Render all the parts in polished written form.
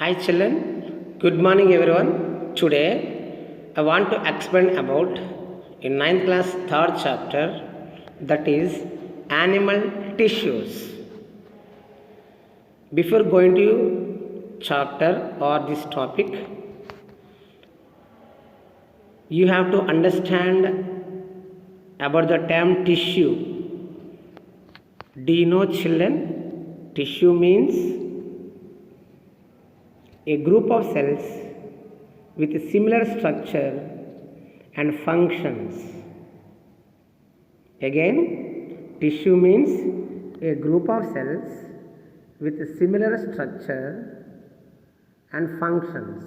Hi children, good morning everyone. Today I want to explain about in ninth class third chapter, that is animal tissues. Before going to chapter or this topic, you have to understand about the term tissue. Do you know children? Tissue means a group of cells with similar structure and functions. Again, tissue means a group of cells with similar structure and functions.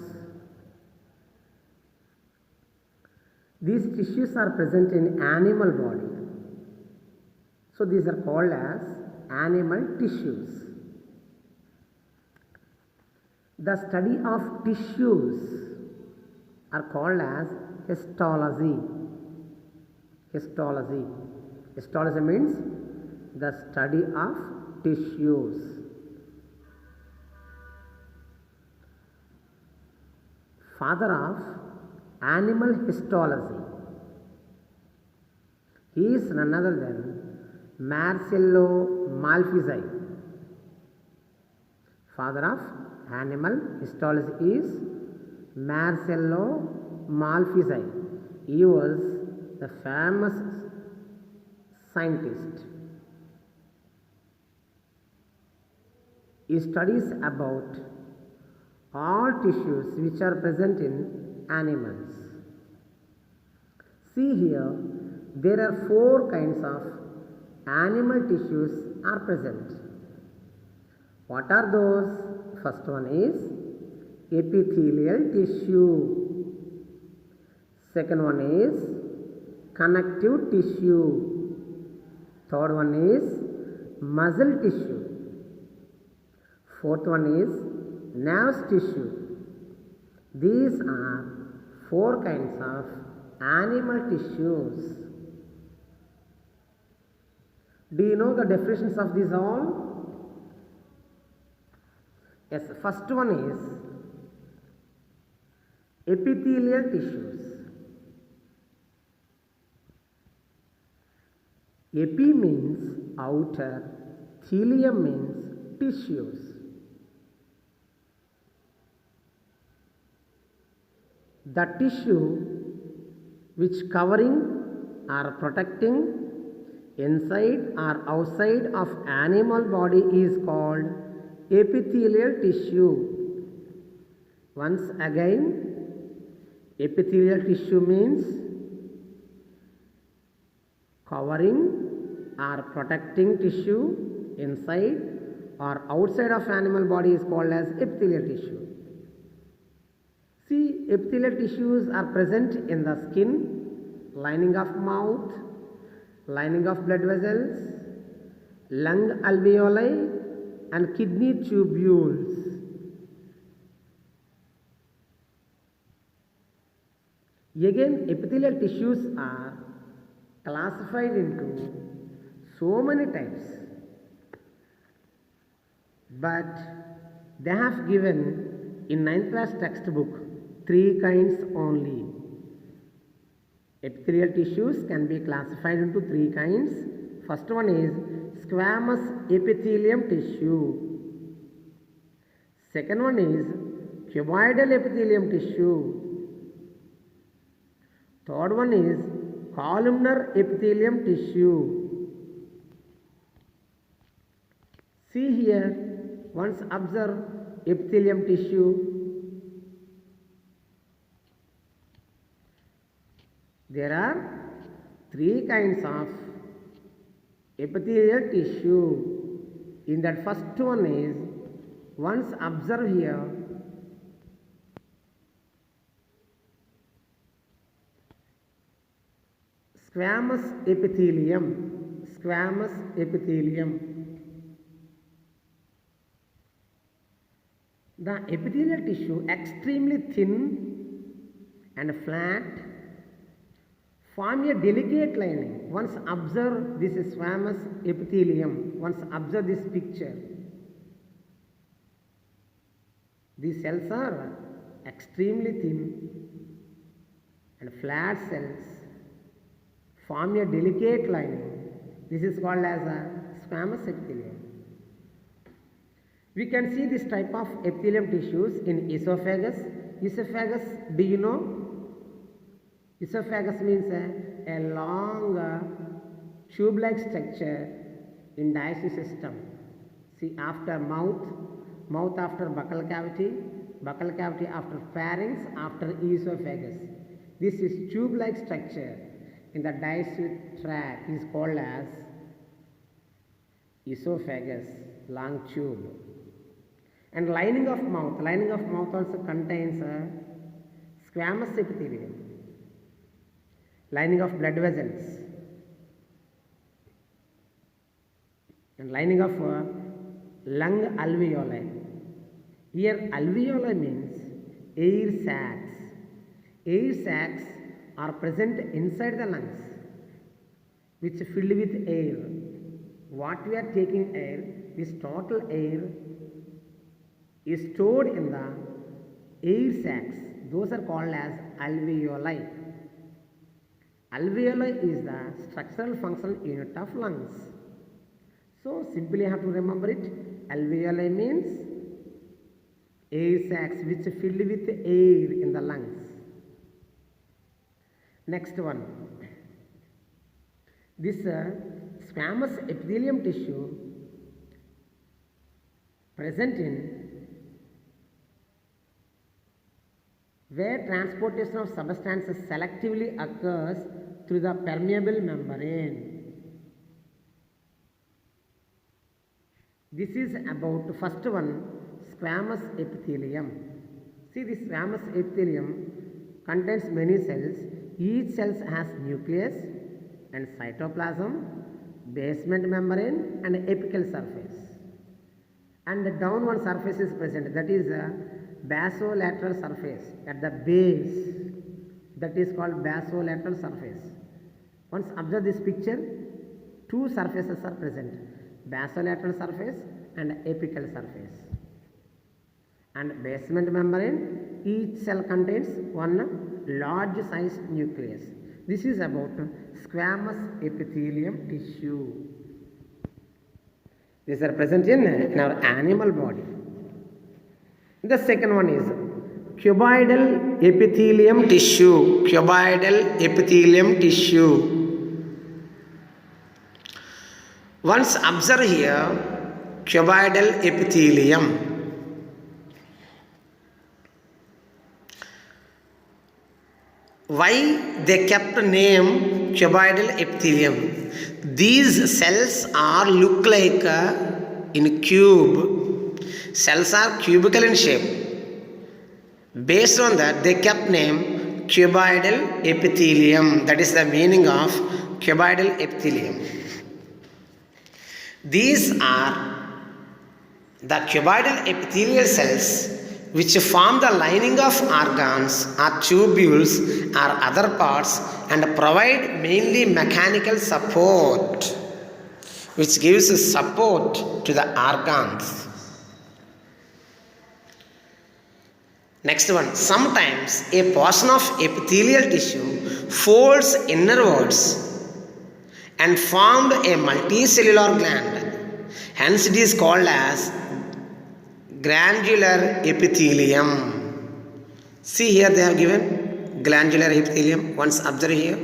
These tissues are present in animal body. So these are called as animal tissues. The study of tissues are called as histology. Histology. Histology means the study of tissues. Father of animal histology. He is none other than Marcello Malpighi. Father of animal histology is Marcello Malpighi. He was the famous scientist. He studies about all tissues which are present in animals. See here, there are 4 kinds of animal tissues are present. What are those? First one is epithelial tissue. Second one is connective tissue. Third one is muscle tissue. Fourth one is nerve tissue. These are 4 kinds of animal tissues. Do you know the definitions of these all? Yes, first one is epithelial tissues. Epi means outer, thelium means tissues. The tissue which covering or protecting inside or outside of animal body is called epithelial tissue. Once again, epithelial tissue means covering or protecting tissue inside or outside of animal body is called as epithelial tissue. See, epithelial tissues are present in the skin, lining of mouth, lining of blood vessels, lung alveoli and kidney tubules. Again, epithelial tissues are classified into so many types, but they have given in 9th class textbook 3 kinds only. Epithelial tissues can be classified into 3 kinds. First one is squamous epithelium tissue. Second one is cuboidal epithelium tissue. Third one is columnar epithelium tissue. See here, once observe epithelium tissue. There are 3 kinds of epithelial tissue. In that first one is, once observe here, squamous epithelium. Squamous epithelium. The epithelial tissue extremely thin and flat, form a delicate lining. Once observe this squamous epithelium. Once observe this picture. These cells are extremely thin and flat cells form a delicate lining. This is called as a squamous epithelium. We can see this type of epithelium tissues in esophagus. Esophagus, do you know? Esophagus means a long tube-like structure in digestive system. See, after mouth after buccal cavity after pharynx, after esophagus. This is tube-like structure in the digestive tract is called as esophagus, long tube. And lining of mouth also contains a squamous epithelium. Lining of blood vessels and lining of lung alveoli. Here alveoli means air sacs. Air sacs are present inside the lungs which filled with air. What we are taking air, this total air is stored in the air sacs. Those are called as alveoli. Alveoli is the structural functional unit of lungs. So simply you have to remember it. Alveoli means air sacs which filled with air in the lungs. Next one. This squamous epithelium tissue present in where transportation of substances selectively occurs through the permeable membrane. This is about first one, squamous epithelium. See, this squamous epithelium contains many cells. Each cell has nucleus and cytoplasm, basement membrane and apical surface. And the down one surface is present, that is a basolateral surface at the base, that is called basolateral surface. Once observe this picture, two surfaces are present, basolateral surface and apical surface. And basement membrane, each cell contains one large sized nucleus. This is about squamous epithelium tissue. These are present in our animal body. The second one is cuboidal epithelium tissue. Cuboidal epithelium tissue. Once observe here, cuboidal epithelium. Why they kept name cuboidal epithelium? These cells are look like in cube. Cells are cubical in shape. Based on that, they kept name cuboidal epithelium. That is the meaning of cuboidal epithelium. These are the cuboidal epithelial cells which form the lining of organs or tubules or other parts and provide mainly mechanical support, which gives support to the organs. Next one, sometimes a portion of epithelial tissue folds inwards and formed a multicellular gland. Hence it is called as glandular epithelium. See here they have given glandular epithelium. Once observe here.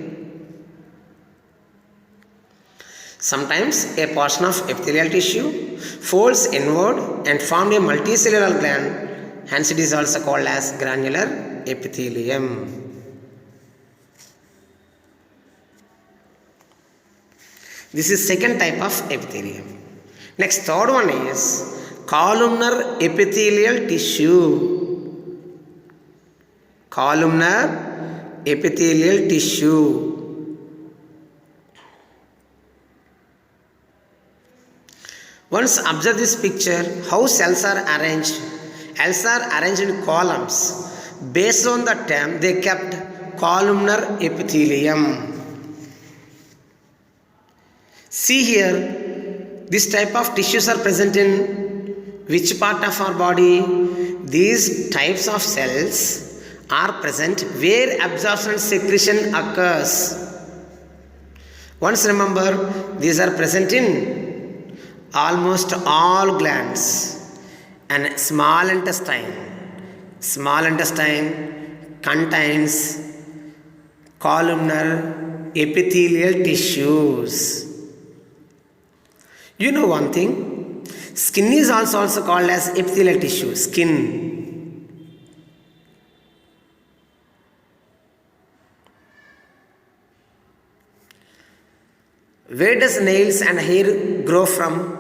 Sometimes a portion of epithelial tissue folds inward and formed a multicellular gland. Hence it is also called as granular epithelium. This is second type of epithelium. Next, third one is columnar epithelial tissue. Columnar epithelial tissue. Once observe this picture, how cells are arranged. Cells are arranged in columns. Based on the term, they kept columnar epithelium. See here, this type of tissues are present in which part of our body? these types of cells are present where absorption and secretion occurs. Once remember, these are present in almost all glands and small intestine. Small intestine contains columnar epithelial tissues. You know one thing, skin is also called as epithelial tissue, skin. Where does nails and hair grow from?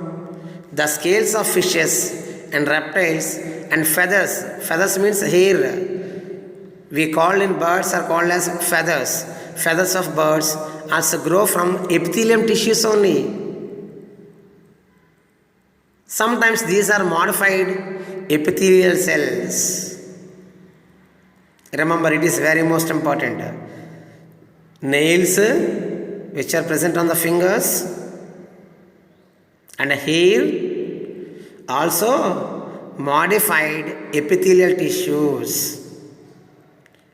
The scales of fishes and reptiles and feathers. Feathers means hair. We call in birds are called as feathers. Feathers of birds also grow from epithelium tissues only. Sometimes these are modified epithelial cells. Remember, it is very most important. Nails, which are present on the fingers, and hair, also modified epithelial tissues.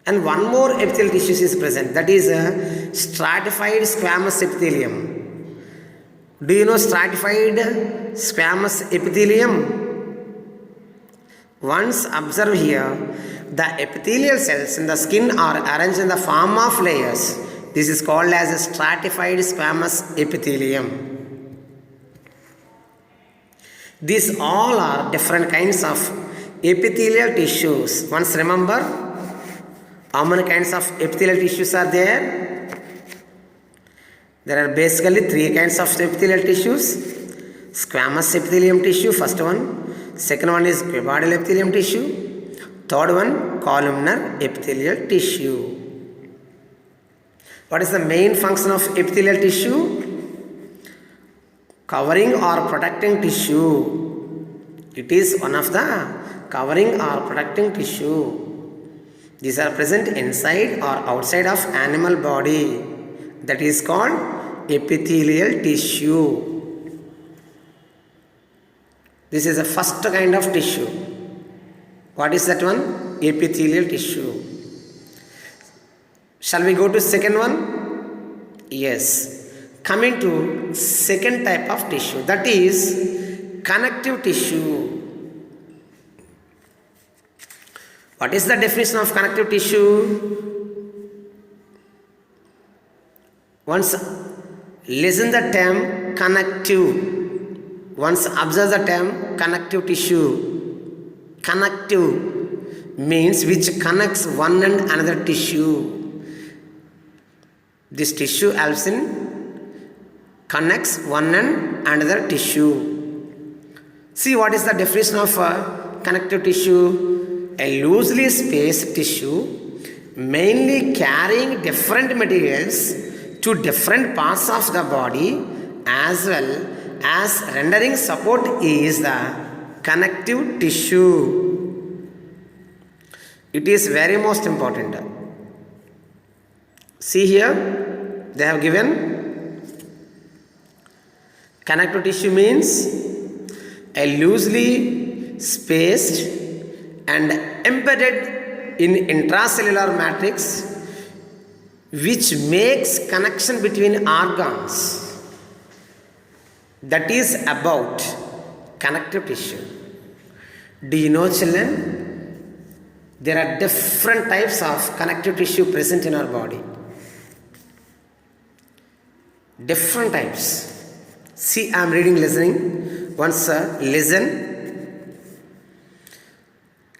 And one more epithelial tissue is present, that is a stratified squamous epithelium. Do you know stratified squamous epithelium? Once observe here, the epithelial cells in the skin are arranged in the form of layers. This is called as a stratified squamous epithelium. These all are different kinds of epithelial tissues. Once remember, how many kinds of epithelial tissues are there? There are basically three kinds of epithelial tissues. Squamous epithelium tissue, first one. Second one is cuboidal epithelium tissue. Third one, columnar epithelial tissue. What is the main function of epithelial tissue? Covering or protecting tissue. It is one of the covering or protecting tissue. These are present inside or outside of animal body. That is called epithelial tissue. This is the first kind of tissue. What is that one? Epithelial tissue. Shall we go to second one? Yes. Coming to second type of tissue, that is connective tissue. What is the definition of connective tissue? Once listen the term connective. Once observe the term connective tissue. Connective means which connects one and another tissue. This tissue helps in connects one and another tissue. See what is the definition of connective tissue? A loosely spaced tissue mainly carrying different materials to different parts of the body as well as rendering support is the connective tissue. It is very most important. See here, they have given connective tissue means a loosely spaced and embedded in intracellular matrix which makes connection between organs. That is about connective tissue. Do you know, children? There are different types of connective tissue present in our body. Different types. See, I am reading, listening. Once listen.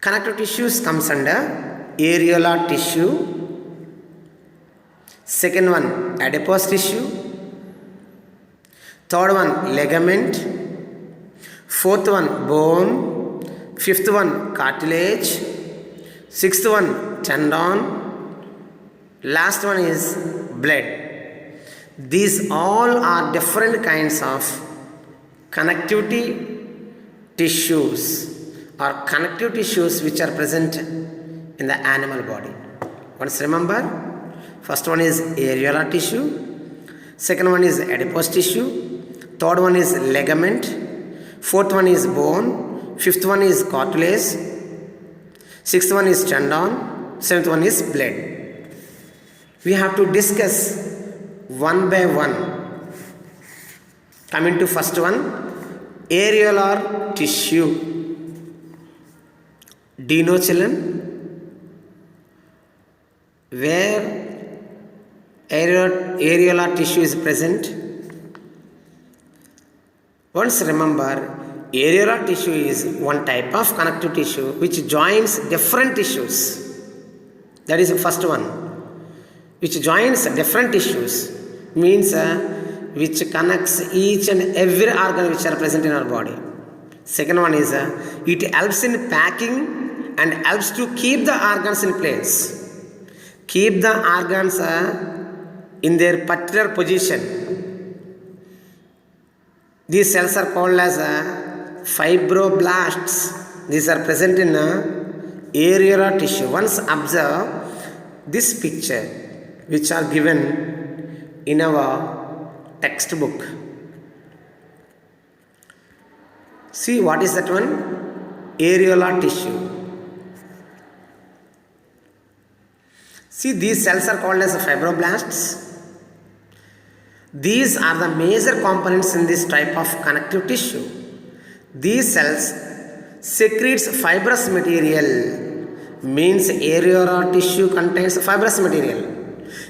Connective tissues comes under areolar tissue. Second one, adipose tissue. Third one, ligament. Fourth one, bone. Fifth one, cartilage. Sixth one, tendon. Last one is blood. These all are different kinds of connectivity tissues or connective tissues which are present in the animal body. Once remember, first one is areolar tissue, second one is adipose tissue, third one is ligament, fourth one is bone, fifth one is cartilage, Sixth one is tendon. Seventh one is blood. We have to discuss one by one. Coming to first one, areolar tissue. Do you know, children, where areolar tissue is present? Once remember, areolar tissue is one type of connective tissue which joins different tissues. That is the first one. Which joins different tissues means which connects each and every organ which are present in our body. Second one is it helps in packing and helps to keep the organs in place. Keep the organs in their particular position. These cells are called as fibroblasts. These are present in areolar tissue. Once observe this picture which are given in our textbook. See, what is that one? Areolar tissue. See, these cells are called as fibroblasts. These are the major components in this type of connective tissue. These cells secretes fibrous material. Means areolar tissue contains fibrous material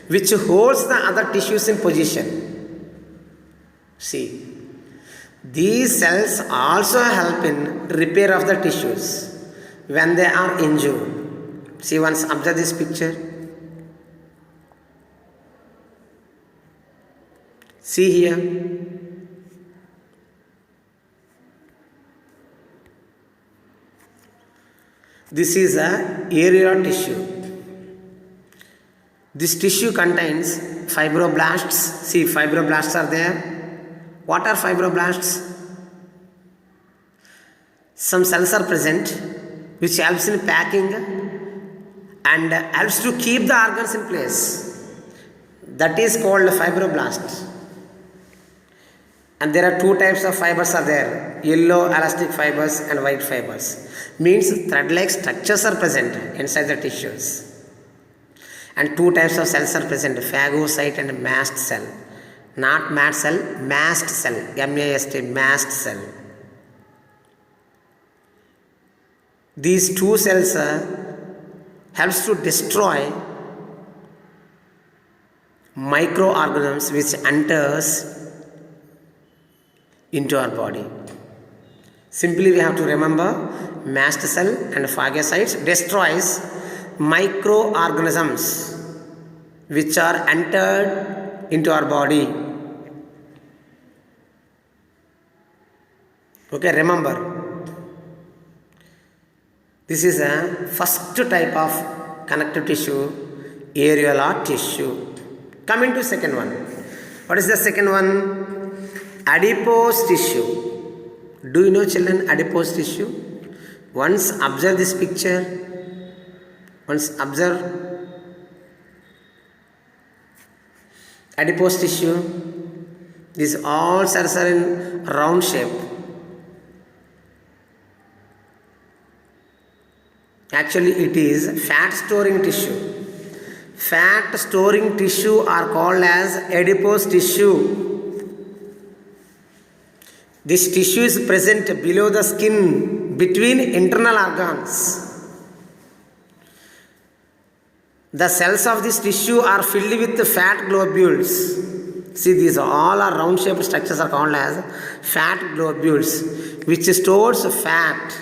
which holds the other tissues in position. See, these cells also help in repair of the tissues when they are injured. See, once observe this picture. See here. This is a areolar tissue. This tissue contains fibroblasts. See, fibroblasts are there. What are fibroblasts? Some cells are present which helps in packing and helps to keep the organs in place. That is called fibroblast. And there are two types of fibers are there, yellow elastic fibers and white fibers. Means thread-like structures are present inside the tissues. And two types of cells are present, phagocyte and mast cell. Not mad cell, mast cell, M-A-S-T, mast cell. These two cells helps to destroy microorganisms which enters into our body. Simply we have to remember, mast cell and phagocytes destroys microorganisms which are entered into our body. Okay, remember, this is a first type of connective tissue, areolar tissue. Coming to second one. What is the second one? Adipose tissue. Do you know, children, adipose tissue? Once observe this picture. Once observe adipose tissue. These all cells are in round shape. Actually, it is fat storing tissue. Fat storing tissue are called as adipose tissue. This tissue is present below the skin between internal organs. The cells of this tissue are filled with fat globules. See, these all are round shaped structures are called as fat globules which stores fat.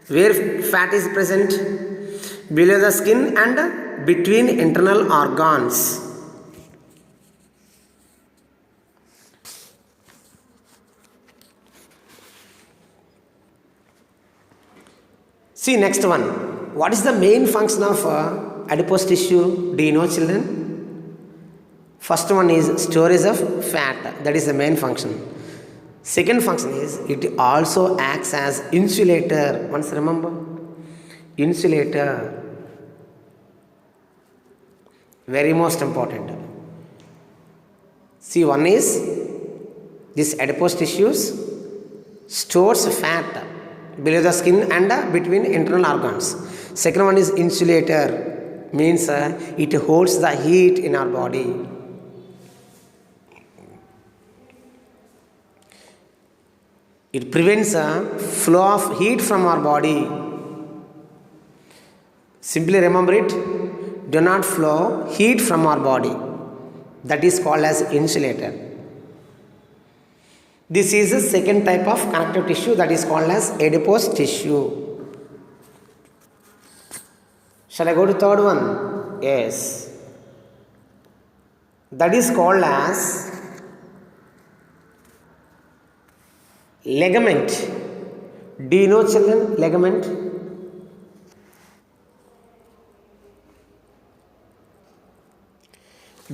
Where fat is present? Below the skin and between internal organs. See, next one. What is the main function of adipose tissue? Do you know, children? First one is storage of fat. That is the main function. Second function is it also acts as insulator. Once remember, insulator. Very most important. See, one is this adipose tissues stores fat below the skin and between internal organs. Second one is insulator, means it holds the heat in our body. It prevents a flow of heat from our body. Simply remember it, do not flow heat from our body. That is called as insulator. This is the second type of connective tissue, that is called as adipose tissue. Shall I go to third one? Yes. That is called as ligament. Do you know, children, ligament?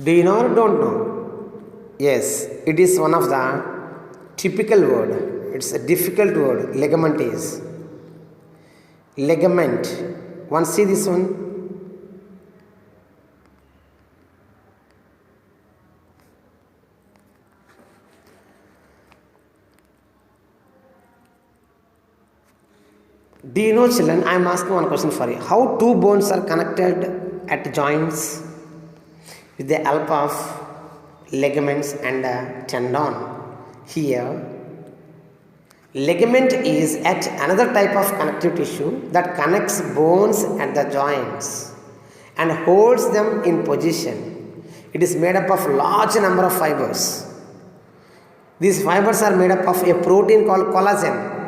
Do you know or don't know? Yes, it is one of the typical word. It's a difficult word. Ligament is. Ligament. One, see this one. Do you know, children, I am asking one question for you. How two bones are connected at joints with the help of ligaments and a tendon? Here, ligament is at another type of connective tissue that connects bones at the joints and holds them in position. It is made up of large number of fibers. These fibers are made up of a protein called collagen.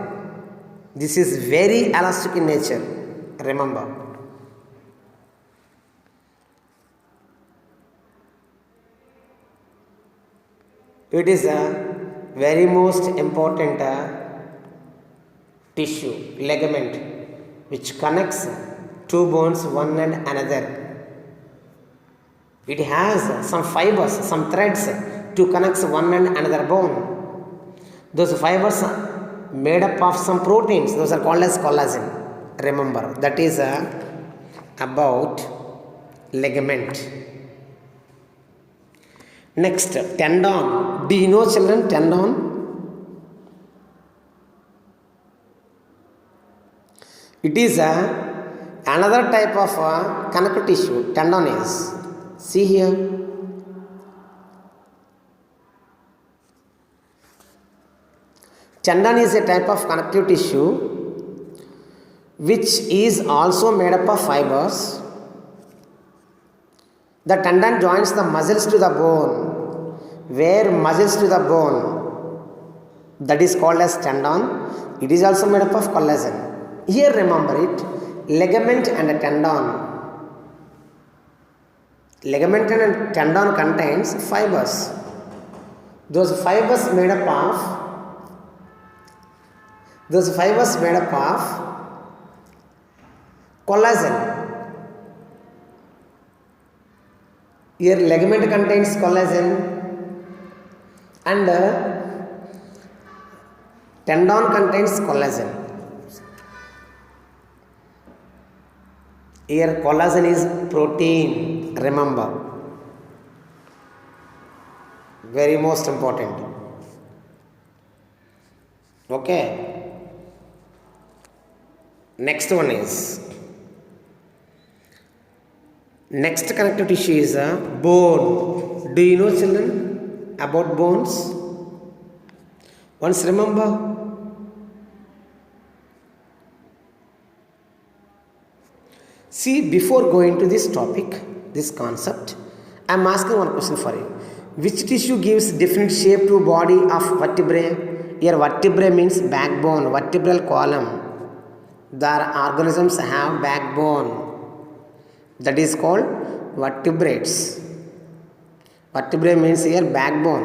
This is very elastic in nature, remember. It is a very most important tissue, ligament, which connects two bones one and another. It has some fibers, some threads to connect one and another bone. Those fibers are made up of some proteins, those are called as collagen. Remember, that is about ligament. Next, tendon. Do you know, children, tendon? It is another type of connective tissue. Tendon is. See here. Tendon is a type of connective tissue which is also made up of fibers. The tendon joins the muscles to the bone. Where muscles to the bone, that is called as tendon. It is also made up of collagen. Here remember it, ligament and a tendon. Ligament and tendon contains fibers. Those fibers made up of collagen. Here ligament contains collagen and tendon contains collagen. Here collagen is protein, remember. Very most important. Okay. Next one is, next connective tissue is a bone. Do you know, children, about bones? Once remember. See, before going to this topic, this concept, I am asking one question for you. Which tissue gives different shape to body of vertebrae? Here vertebrae means backbone, vertebral column. The organisms have backbone, that is called vertebrates. Vertebrae means here backbone.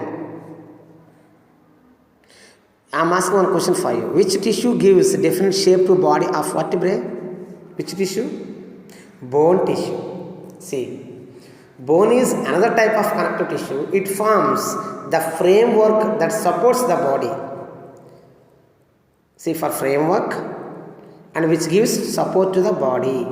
I am asking one question for you. Which tissue gives different shape to body of vertebrae? Which tissue? Bone tissue. See, bone is another type of connective tissue. It forms the framework that supports the body. See, for framework, and which gives support to the body.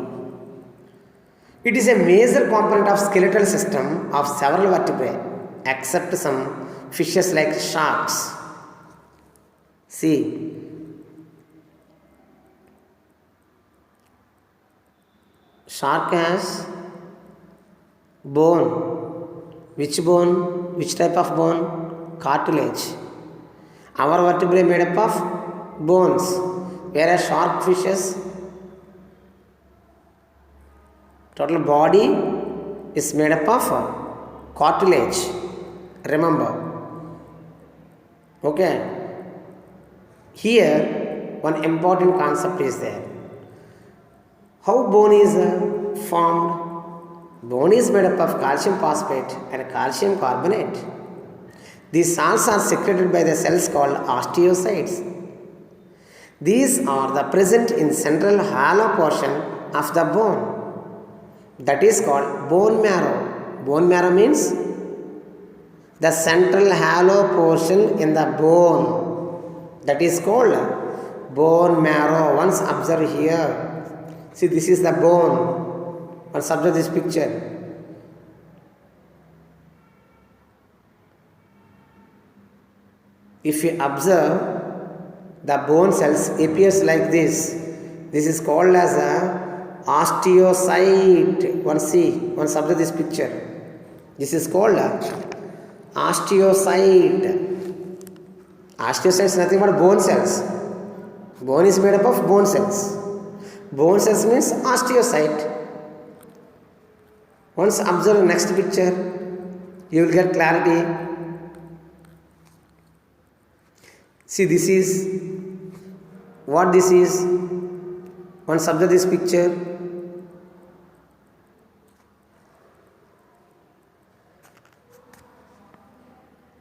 It is a major component of skeletal system of several vertebrae, except some fishes like sharks. See, Shark has bone. Which bone? Which type of bone? Cartilage. Our vertebrae made up of bones, whereas shark fishes total body is made up of cartilage. Remember. Okay. Here one important concept is there. How bone is formed? Bone is made up of calcium phosphate and calcium carbonate. These salts are secreted by the cells called osteocytes. These are the present in central hollow portion of the bone. That is called bone marrow. Bone marrow means the central hollow portion in the bone. That is called bone marrow. Once observe here. See, this is the bone. Once observe this picture. If you observe, the bone cells appears like this. This is called as a osteocyte. Once observe this picture. This is called osteocyte. Osteocyte is nothing but bone cells. Bone is made up of bone cells. Bone cells means osteocyte. Once observe next picture, you will get clarity. See, this is what this is. Once observe this picture.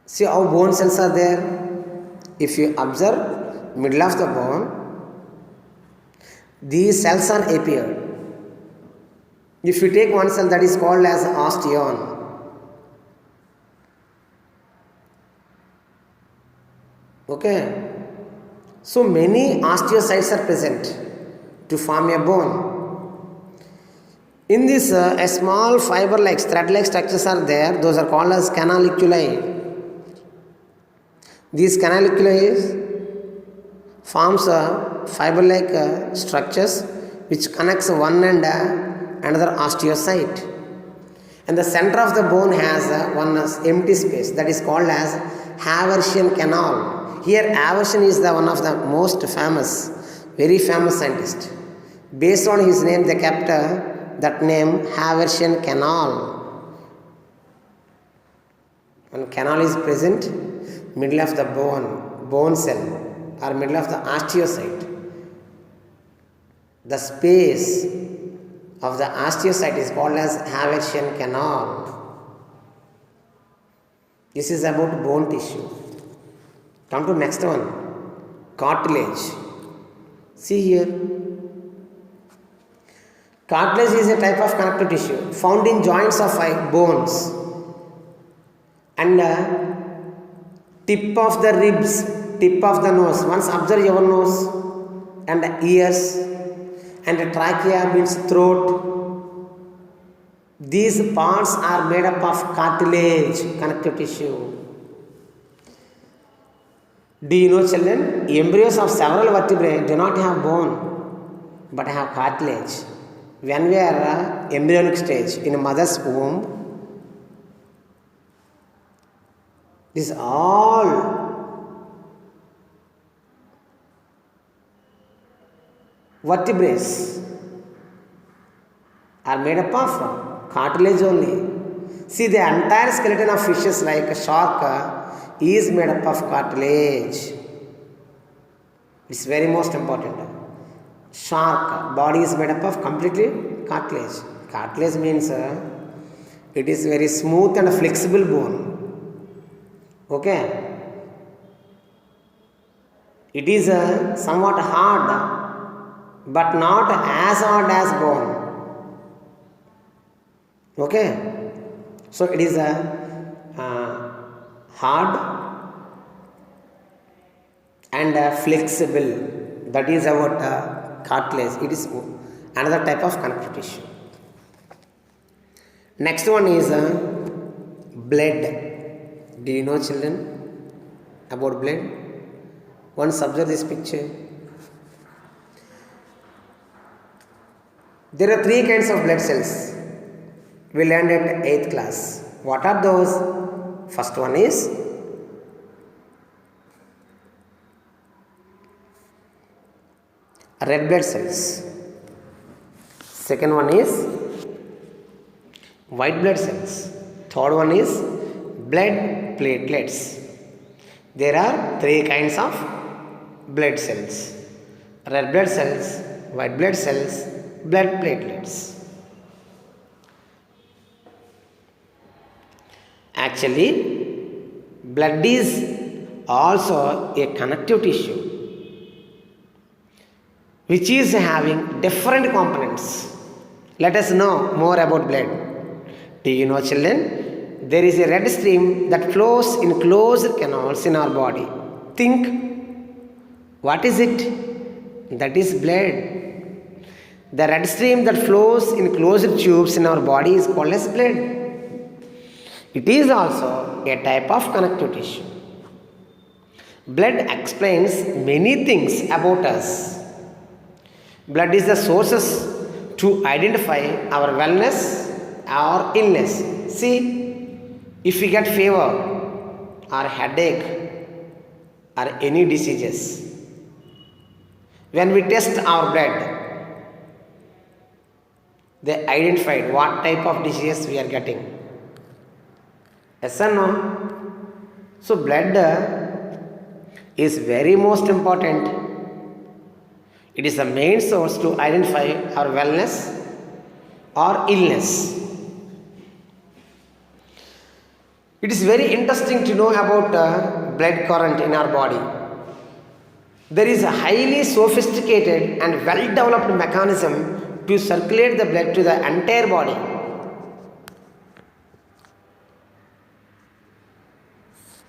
See how bone cells are there. If you observe middle of the bone, these cells are appeared. If you take one cell, that is called as osteon. Okay. So many osteocytes are present to form a bone. In this, a small fiber-like, thread-like structures are there. Those are called as canaliculi. These canaliculi forms fiber-like structures which connects one and another osteocyte. And the center of the bone has one empty space that is called as Haversian canal. Here Haversian is the one of the most famous, very famous scientist. Based on his name, they kept that name Haversian canal. And canal is present middle of the bone cell or middle of the osteocyte. The space of the osteocyte is called as Haversian canal. This is about bone tissue. Come to next one, cartilage. See here. Cartilage is a type of connective tissue found in joints of bones and tip of the ribs, tip of the nose. Once observe your nose and ears and trachea means throat. These parts are made up of cartilage, connective tissue. Do you know, children, embryos of several vertebrae do not have bone but have cartilage. When we are embryonic stage in a mother's womb, this all vertebrae are made up of cartilage only. See, the entire skeleton of fishes like a shark is made up of cartilage. It's very most important. Shark body is made up of completely cartilage. Cartilage means it is very smooth and flexible bone. Okay. It is somewhat hard, but not as hard as bone. Okay. So it is hard and flexible. That is about cartilage. It is another type of connective tissue. Next one is blood. Do you know, children, about blood? Once observe this picture. There are three kinds of blood cells. We learned at 8th class. What are those? First one is red blood cells. Second one is white blood cells. Third one is blood platelets. There are three kinds of blood cells: red blood cells, white blood cells, blood platelets. Actually, blood is also a connective tissue which is having different components. Let us know more about blood. Do you know, children? There is a red stream that flows in closed canals in our body. Think, what is it? That is blood. The red stream that flows in closed tubes in our body is called as blood. It is also a type of connective tissue. Blood explains many things about us. Blood is the sources to identify our wellness or illness. See, if we get fever or headache or any diseases, when we test our blood, they identified what type of disease we are getting. Yes or no? So blood is very most important. It is the main source to identify our wellness or illness. It is very interesting to know about blood current in our body. There is a highly sophisticated and well-developed mechanism to circulate the blood to the entire body.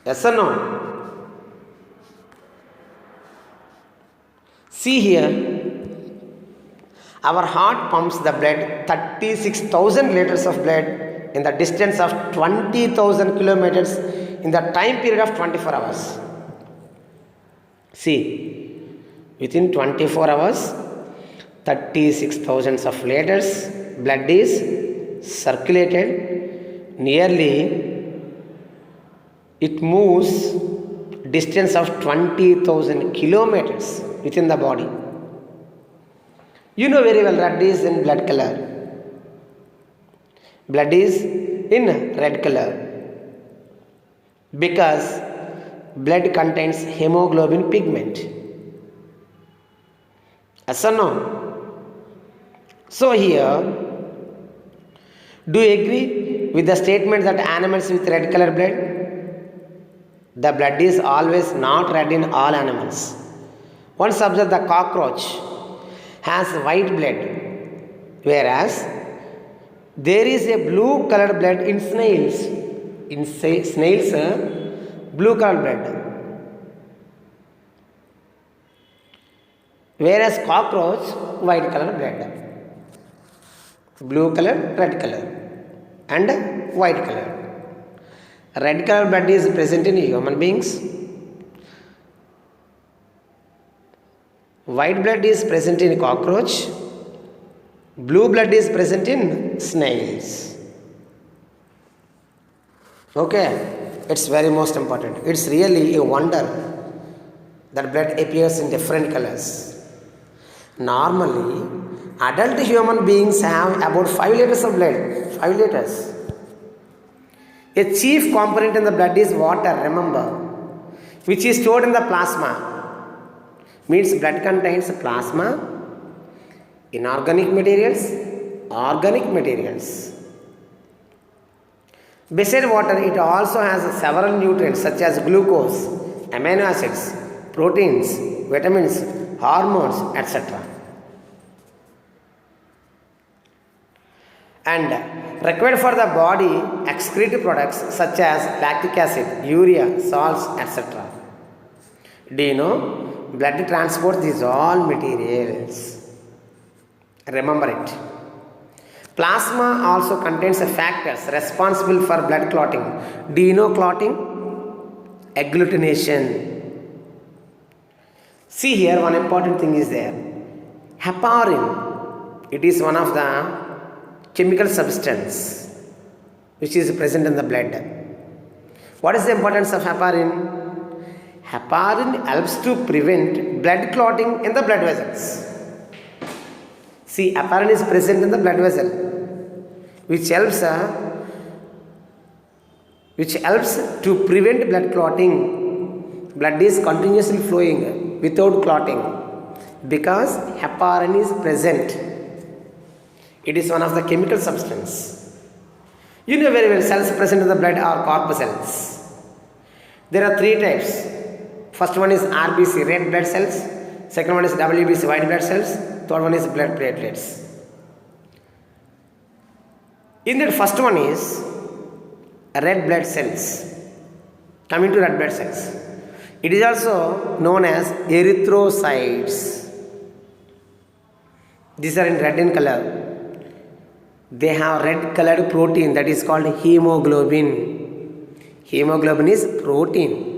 Yes or no? See here, our heart pumps the blood 36,000 liters of blood in the distance of 20,000 kilometers in the time period of 24 hours. See, within 24 hours, 36,000 of liters blood is circulated. Nearly, it moves distance of 20,000 kilometers within the body. You know very well red is in blood color. Blood is in red color because blood contains hemoglobin pigment. Yes or no? So here, do you agree with the statement that animals with red color blood? The blood is always not red in all animals. Once observe, the cockroach has white blood, whereas there is a blue colored blood in snails. In snails, blue colored blood, whereas cockroach, white colored blood. Blue color, red color, and white color. Red color blood is present in human beings. White blood is present in cockroach. Blue blood is present in snails. Okay, it's very most important. It's really a wonder that blood appears in different colors. Normally, adult human beings have about 5 liters of blood. 5 liters. A chief component in the blood is water, remember, which is stored in the plasma. Means blood contains plasma, inorganic materials, organic materials. Besides water, it also has several nutrients such as glucose, amino acids, proteins, vitamins, hormones, etc. And required for the body excrete products such as lactic acid, urea, salts, etc. Do you know? Blood transports these all materials. Remember it. Plasma also contains factors responsible for blood clotting. Do you know clotting? Agglutination. See here, one important thing is there. Heparin It is one of the chemical substance which is present in the blood. What is the importance of heparin? Heparin helps to prevent blood clotting in the blood vessels. See, heparin is present in the blood vessel, which helps to prevent blood clotting. Blood is continuously flowing without clotting because heparin is present. It is one of the chemical substance. You know very well, cells present in the blood are corpuscles. There are three types. First one is RBC, red blood cells. Second one is WBC, white blood cells. Third one is blood platelets. In that first one is red blood cells. Coming to red blood cells, it is also known as erythrocytes. These are in red in color. They have red colored protein that is called hemoglobin. Hemoglobin is protein.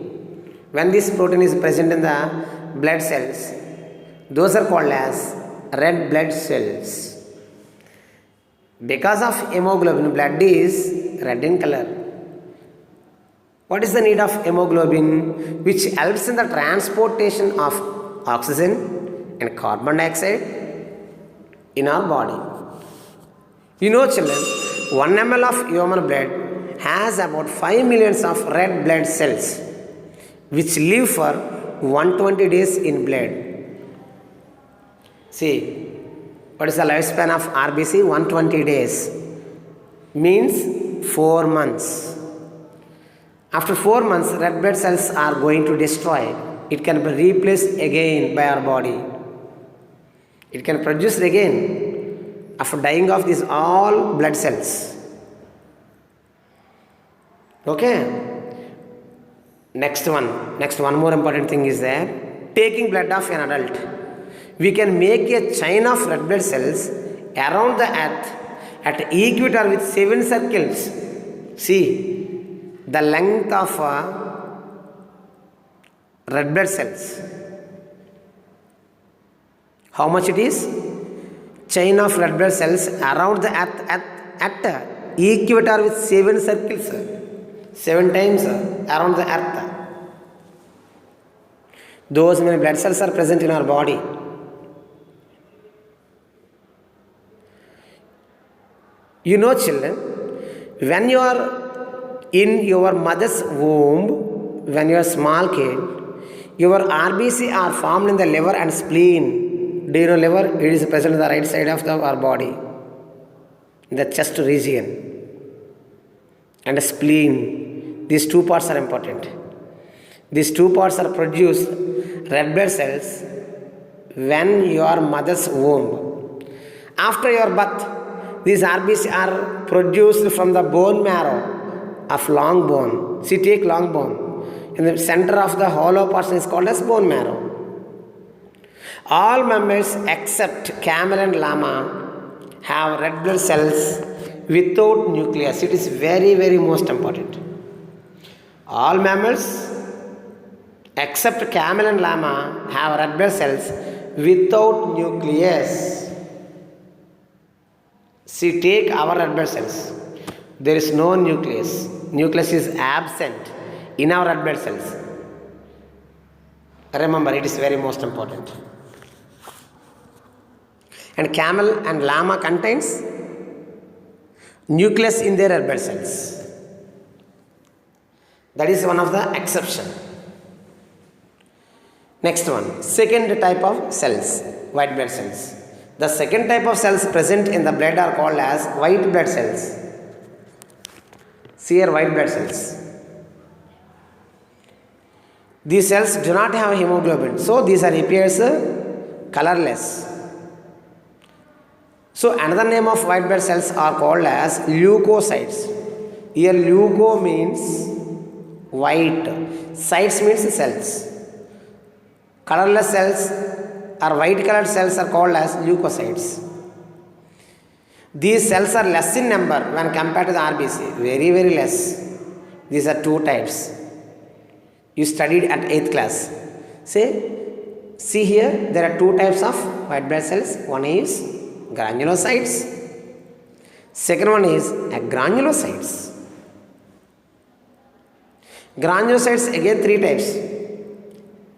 When this protein is present in the blood cells, those are called as red blood cells. Because of hemoglobin, blood is red in color. What is the need of hemoglobin? Which helps in the transportation of oxygen and carbon dioxide in our body. You know, children, 1 ml of human blood has about 5 million of red blood cells which live for 120 days in blood. See, what is the lifespan of RBC? 120 days. Means 4 months. After 4 months, red blood cells are going to destroy. It can be replaced again by our body. It can produce again after dying of these all blood cells. Okay. Next one more important thing is that taking blood of an adult, we can make a chain of red blood cells around the earth at equator with 7 circles. See the length of red blood cells. How much it is? Chain of red blood cells around the earth at equator with 7 circles. 7 times around the earth. Those many blood cells are present in our body. You know, children, when you are in your mother's womb, when you are a small kid, your RBC are formed in the liver and spleen. Do you know liver? It is present on the right side of our body, in the chest region. And the spleen. These two parts are important. These two parts are produced red blood cells when your mother's womb. After your birth, these RBC are produced from the bone marrow of long bone. See, take long bone. In the center of the hollow portion is called as bone marrow. All mammals except camel and llama have red blood cells without nucleus. It is very, very most important. All mammals except camel and llama have red blood cells without nucleus. See, take our red blood cells. There is no nucleus. Nucleus is absent in our red blood cells. Remember, it is very most important. And camel and llama contains nucleus in their red blood cells. That is one of the exception. Next one, second type of cells, white blood cells. The second type of cells present in the blood are called as white blood cells. See here, white blood cells. These cells do not have hemoglobin, so these are appears colorless. So another name of white blood cells are called as leukocytes. Here leuko means white, cytes means cells. Colorless cells or white colored cells are called as leukocytes. These cells are less in number when compared to the RBC, very, very less. These are two types. You studied at 8th class. See here, there are two types of white blood cells. One is granulocytes. Second one is granulocytes. Granulocytes again three types.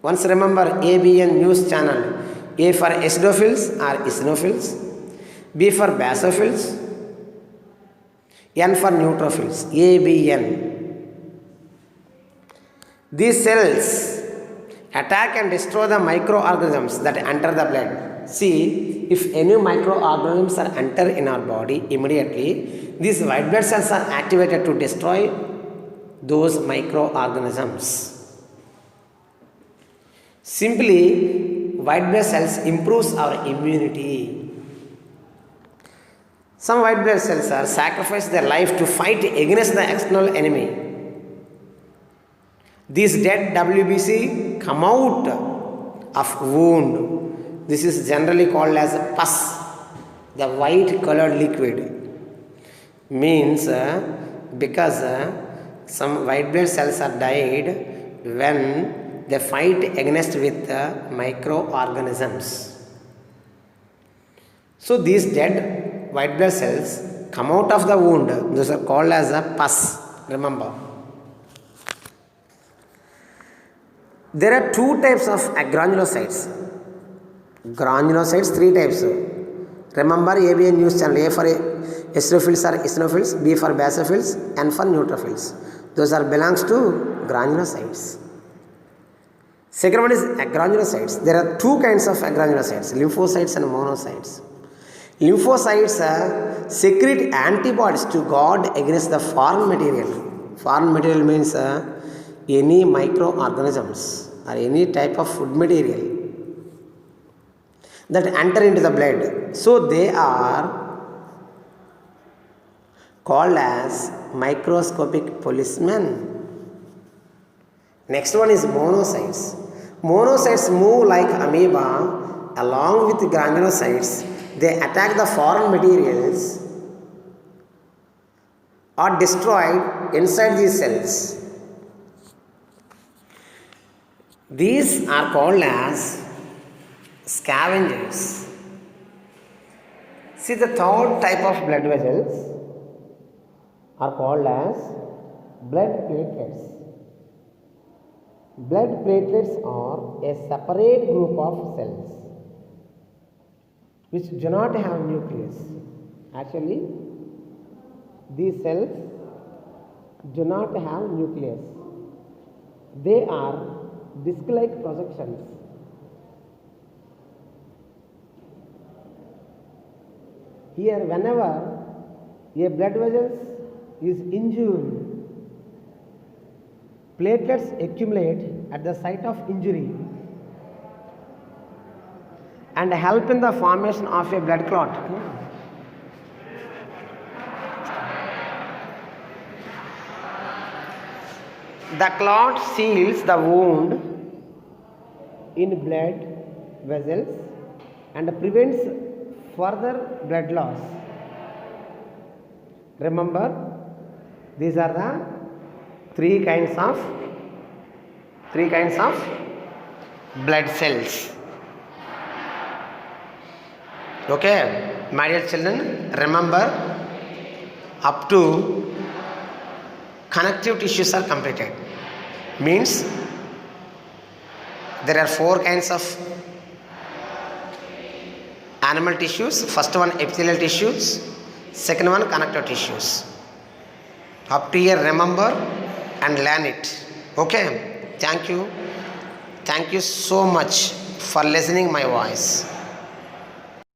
Once remember ABN news channel. A for acidophils or eosinophils, B for basophils, N for neutrophils. ABN. These cells attack and destroy the microorganisms that enter the blood. See, if any microorganisms are enter in our body, immediately these white blood cells are activated to destroy those microorganisms. Simply, white blood cells improves our immunity. Some white blood cells are sacrifice their life to fight against the external enemy. These dead WBC come out of wound. This is generally called as pus, the white colored liquid. Means because some white blood cells are died when they fight against with microorganisms. So these dead white blood cells come out of the wound. Those are called as a pus. Remember. There are two types of granulocytes. Granulocytes, three types. Remember ABN news channel. A for acidophils or eosinophils, B for basophils, N for neutrophils. Those are belongs to granulocytes. Second one is granulocytes. There are two kinds of granulocytes, lymphocytes and monocytes. Lymphocytes secrete antibodies to guard against the foreign material. Foreign material means any microorganisms or any type of food material that enter into the blood. So they are called as microscopic policemen. Next one is monocytes. Monocytes move like amoeba along with granulocytes. They attack the foreign materials or destroyed inside these cells. These are called as scavengers. See, the third type of blood vessels are called as blood platelets. Blood platelets are a separate group of cells which do not have nucleus. Actually, these cells do not have nucleus. They are disc-like projections. Here, whenever a blood vessel is injured, platelets accumulate at the site of injury and help in the formation of a blood clot. The clot seals the wound in blood vessels and prevents further blood loss. Remember, these are the three kinds of blood cells. Okay, my dear children, remember up to connective tissues are completed. Means there are four kinds of animal tissues. First one epithelial tissues, second one connective tissues. Up to here remember and learn it. Okay, thank you so much for listening my voice.